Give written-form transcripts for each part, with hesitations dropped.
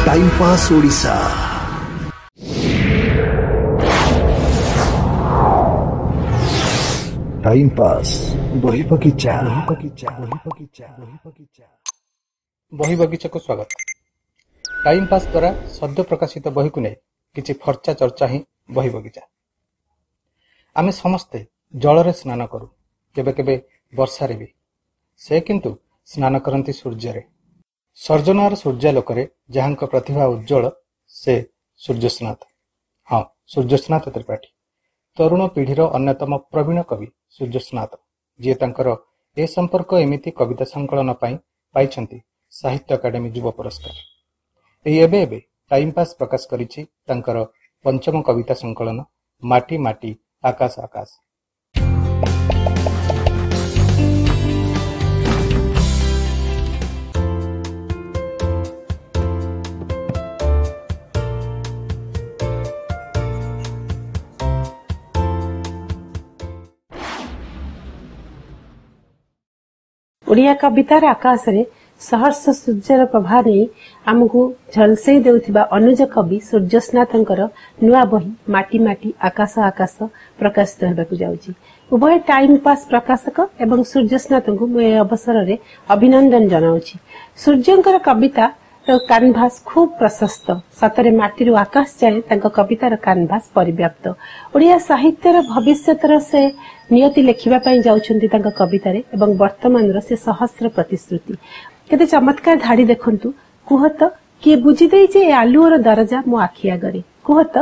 Time pass Odisha. Time pass बही बगीचा। बही बगीचा को स्वागत। टाइम पास द्वारा सद्य प्रकाशित बही को नहीं किसी फर्चा चर्चा ही बही बगीचा। आमे समस्ते जल स्नान करू, केबे केबे वर्षारे भी। से किंतु स्नान करती सूर्य। सर्जनार सूर्यालोकरे जहांक प्रतिभा उज्ज्वल से सूर्यस्नाथ। हाँ, सूर्यस्नाथ त्रिपाठी तरुण पीढ़ीर अन्यतम प्रवीण कवि सूर्यस्नाथ, जी तांकर ए संपर्क एमिति कविता संकलन पाइछंती साहित्य अकादेमी युव पुरस्कार। एबे टाइम पास प्रकाश करिछि तांकर पंचम कविता संकलन माटी माटी आकाश आकाश। ओडिया कवितार आकाश रे सहर्ष सूर्यर प्रभा नहीं आमको झलसई देउथिबा अनुज कवि सूर्यस्नाथंकर नुआ बही माटी माटी आकाश आकाश प्रकाशित हेबाकु जाउची। उभय टाइम पास प्रकाशक एवं सूर्यस्नाथंकु मु ए अवसर रे अभिनंदन जनाउची। सूर्यंकर कविता कानभास खूब प्रशस्त, सतरे माटी आकाश जाए तांको कवितार कानभास परिव्याप्त। ओडिया साहित्यर भविष्यतर से नियति लेखिबा पई जाउछंती तांको कवितारे एवं वर्तमान से सहस्र प्रतिश्रुति। केते चमत्कार धाड़ी देखंतु। कुहत किए बुझी देई जे आलुओर दरजा मो आखि आगरे। कुहत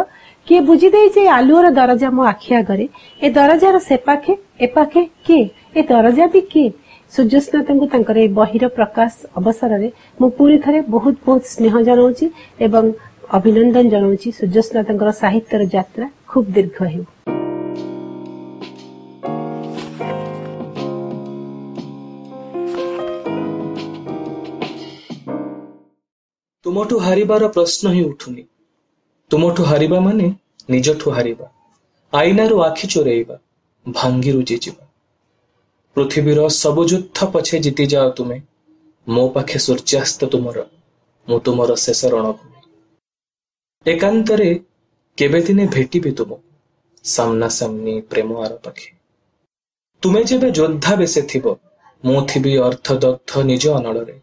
किए बुझी देई जे आलुओर दरजा मो आखि आगरे। ए दरजार सेपाखे एपाखे के ए दरजा भी के। सूर्यस्नाथंकु तांकर ए बहिर प्रकाश अवसर रे मु पूरी थरे बहुत बहुत स्नेह जनाउची एवं अभिनंदन जनाउची। सूर्यस्नाथंकर साहित्यर यात्रा खूब दीर्घ हेउ। तुमठु हारिबार प्रश्न ही उठुनी। तुमठु हारिबा माने निजठु हारिबा, आईनारु आखि चोरेइबा, भांगीरु जीजिबा। पृथ्वीर सबु युद्ध पछे जीति जाओ तुमे, मो पाखे सूर्यास्त तुमर, मु तुमर शेष रणभूमि। एकांतरे केबे दिने भेटिबी तुम, सामना सामनी प्रेम आर पाखे। तुमे जेबे योद्धा बेसे थिबो, मु थिबी अर्थदग्ध निज अनଳରେ।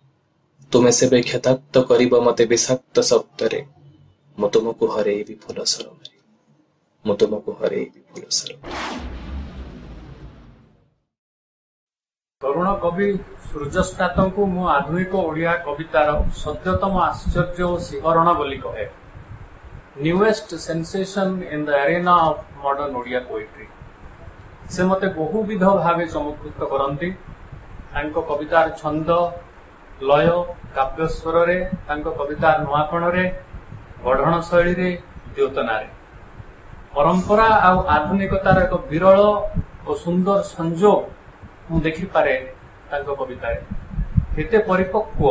तुमे सेबे क्षताक्त करिब मते विषाक्त शब्दरे, मु तुमको हरेइबी फूल सरमरे, मु तुमको हरेइबी फूल सरमरे। तरुण कवि सूर्यस्नाथंकु मु आधुनिक ओडिया कवितार सद्यतम आश्चर्य और शिहरण बोली कहे। Newest sensation in the arena of modern Odia poetry. से मते बहुविध भावे चमत्कृत करती। कवितार छंद लय काव्य स्वर रे, कवितार नुआपण रे, गढ़ण शैली रे, द्योतना रे, परंपरा आउ आधुनिकतार एक विरल और सुंदर संजोग मु देखि पारे कवितारे। एते परिपक्व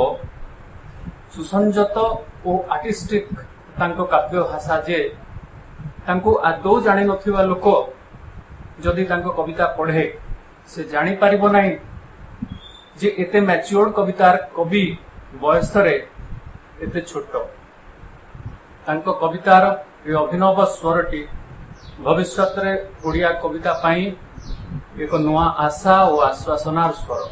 सुसंजत और आर्टिस्टिक काव्य भाषा जे आदौ जानी नथिबा लोक जदि कविता पढ़े से जानी पारिबो नाही जे एते मैच्योर्ड कवितार कवि बयस रे एते छोट। कवितार ये अभिनव स्वरटी भविष्यत रे ओडिया कविता पाई एक नुआ आशा और आश्वासनार स्वर।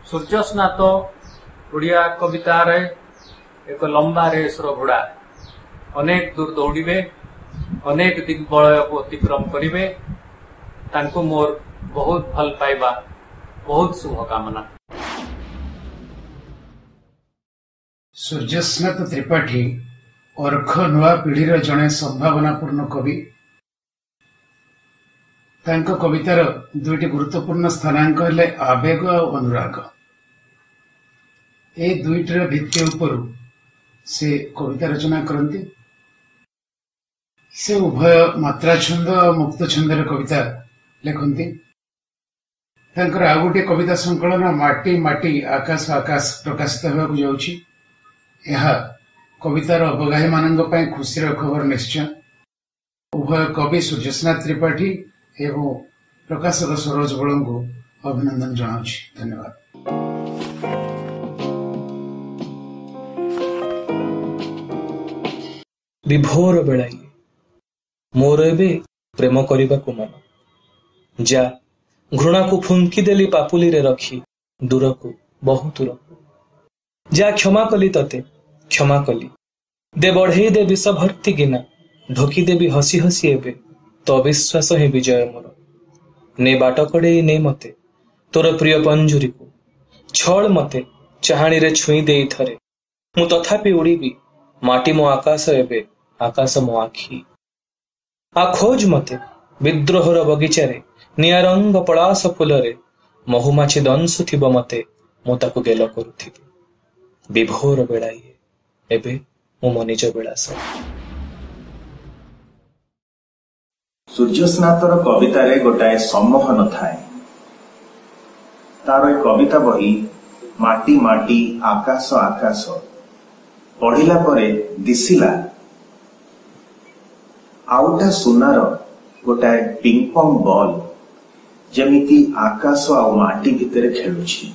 सूर्यस्नाथ ओडिया कवितार एक लंबा रेसर घोड़ा। अनेक दूर दौड़े, अनेक दिग्बलय को अतिक्रम करेंगे। तांको मोर बहुत भल पाइबा, बहुत शुभकामना। सूर्यस्नाथ त्रिपाठी अर्घ नुआ पीढ़ीर जड़े संभावनापूर्ण कवि। तांको कवितार दुईटी गुरुत्वपूर्ण स्थानांक हेले आवेग और अनुराग। ए दुईटर भित्ति उपरु से कविता रचना करती। से उभय मात्रा छंद और मुक्त छंदर कविता लिखती। तांकर आ गोटे कविता संकलन माटी माटी आकाश आकाश प्रकाशित होगाकु जाउछि। यह कवितार अवगाही मानंग पय खुशीर खबर निश्चय। उभय कवि सूर्यस्नाथ त्रिपाठी एवं प्रकाशक सरोज बल को अभिनंदन जनाउछि। धन्यवाद। विभोर बेलाइए मोर एबे प्रेम करने मन जा घृणा को फुंकी देली पापुली रे रखी दूर को बहु दूर को जा क्षमा कली तते क्षमा कली दे बढ़ई दे विष भर्ती गिना ढोकी देवी हसी हसी एबे तो अविश्वास ही विजय मोर ने बाट कड़े ने मते तोर प्रिय पंजुरी को छल मते चाहाणी रे छुई दे थरे मु तथापि उड़ीबी माटी मो आकाश एबे आकाश मो आखी आ खोज मते विद्रोहर बगीचारे निरंग पलास फुलरे महुमाछी दंशु थिब मते मु ताकु गेल करुथिबि विभोर बेलाइए एबे मो मो निज बेलास सूर्यस्नातर कवितारे गोटाए सम्मोहन थाए तार कविता बही माटी माटी आकाश आकाश पढ़िला परे दिसिला आउटा सुनार गोटाए पिंगपोंग बॉल जमिति आकाश आ माटी भितर खेलुछि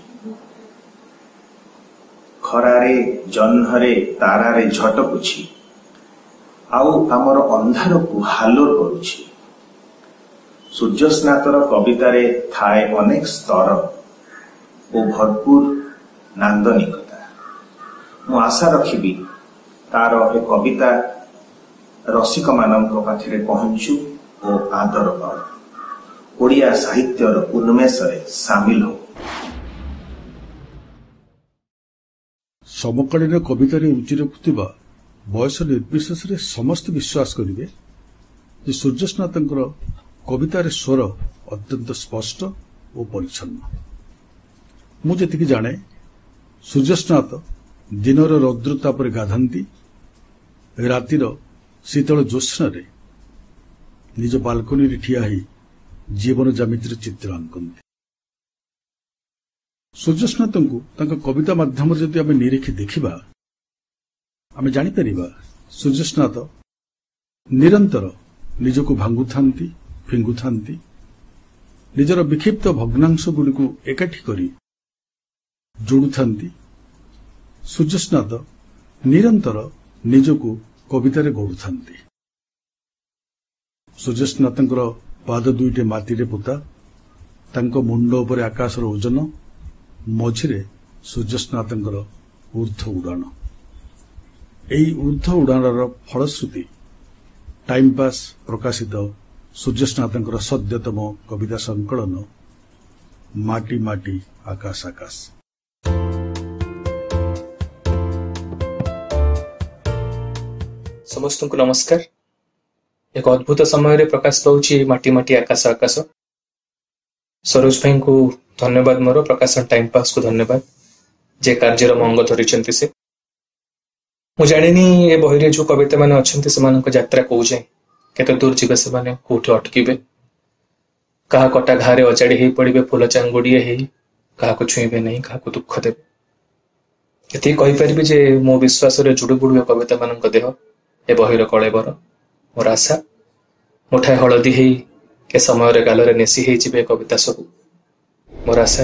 खरारे जह्नरे तारारे झटकुछि आउ आमर अंधार को हालोर करुछि सूर्यस्नातर कवितारे थाए अनेक स्तर ओ भरपूर नांदनिकता मु आशा रखिबी तार ए कविता रसिक मानक पाखरे पहुंचु ओ आदर पाउ ओडिया साहित्यर उन्मेषरे सामिल हो समकालीन कवितारे रुचि रखुथिबा बयस निर्विशेष समस्त विश्वास करिवे जे सूर्यस्नाथंकर कवितार स्वर अत्यंत स्पष्ट और परिच्छन्न मु जेतिकी जाने सूर्यस्नाथ दिनर रौद्रता पर गाधांती रातिर शीतल ज्योत्स्ना निज बालकनी ठिया ही जीवन जामितिर चित्र आंकती सूर्यस्नाथ को कविता माध्यम जदि आम निरीखी देखा आम जापर सूर्यस्नाथ निरंतर निजक भांगुता फिंगुता निजर विक्षिप्त भग्नांश गुड़ी एकाठी करी जोड़ुता सूर्यस्नाथ निरंतर निजको कवितार गढ़ुता सूर्यस्नाथ पाद दुईटे माटी पोता तांको मुंड उपरे आकाशर ओजन मझिरे सूर्यस्नाथ ऊर्ध्व उड़ाण एही ऊर्ध्व उड़ाणर फलश्रुति टाइम पास प्रकाशित सूर्यस्नाथ सद्यतम कविता संकलन माटी माटी आकाश आकाश समस्त को नमस्कार एक अद्भुत समय प्रकाश पाऊँ माटी माटी आकाश आकाश सरोज भाई को धन्यवाद मोर प्रकाशन टाइम पास को धन्यवाद जे कार्यर मंग धरी से मु जानी ए बही जो कविता मैंने अच्छा से यात्रा कौ जाए केते दूर जीवे से माने कोठी अटकीबे कहा कटा घारे अजाड़ी ही पड़े फूल चांगुड़िए ही क्या छुईबे नहीं क्या दुख देवे ये कहीपरि जे मो विश्वास जुड़ू बुड़ू कविता मान देह ए बहीर कलेबर मोर आशा मुठाए हलदी ही के समय गालरे नेसी ही जिबे कविता सब मोर आशा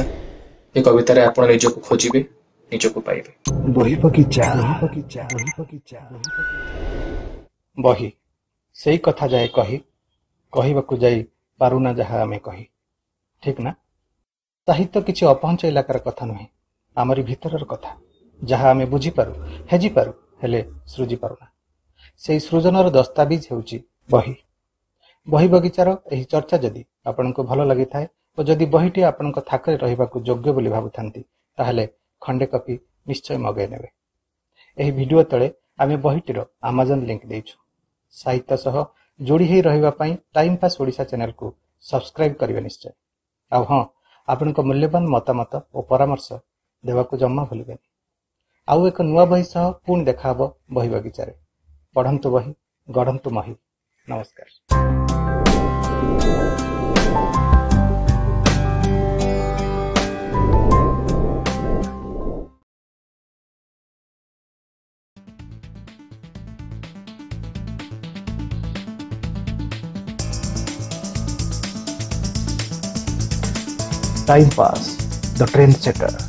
ये कवितार आप निजक खोजे निजक पाइबे बही से कथा जाए कही कहवाकू जाई पारुना जहा आमे कही ठीक ना साहित्य किसी अपहंच इलाकार कथा नुहे आमरी भितर कथा जहा आमे बुझी पारू हेजी पारू हेले सृजी पारुना से सृजनर दस्ताबिज हेउची बही बही बगीचार एही चर्चा जदि आपनको भल लगी थाए और जदि बहीटी आपनक थाकरे रहिबाकू योग्य बोली भाबुथांती ताहले खंडे कपी निश्चय मगाई नेबे एही वीडियो तळे आमे बहीटीर अमेजन लिंक देइछु साहित्य सह जोड़ी ही रहिबा पई टाइम पास ओडिशा चैनल को सब्सक्राइब करिवे निश्चय आ हां आपनक मूल्यवान मतामत और परामर्श देवाकू जम्मा भूलिबेनी आउ एक नुआ बही सह पुणी देखा हबो बही बगीचारे पढ़ंतु बही गढ़ंतु मही नमस्कार। Time pass the trend setter.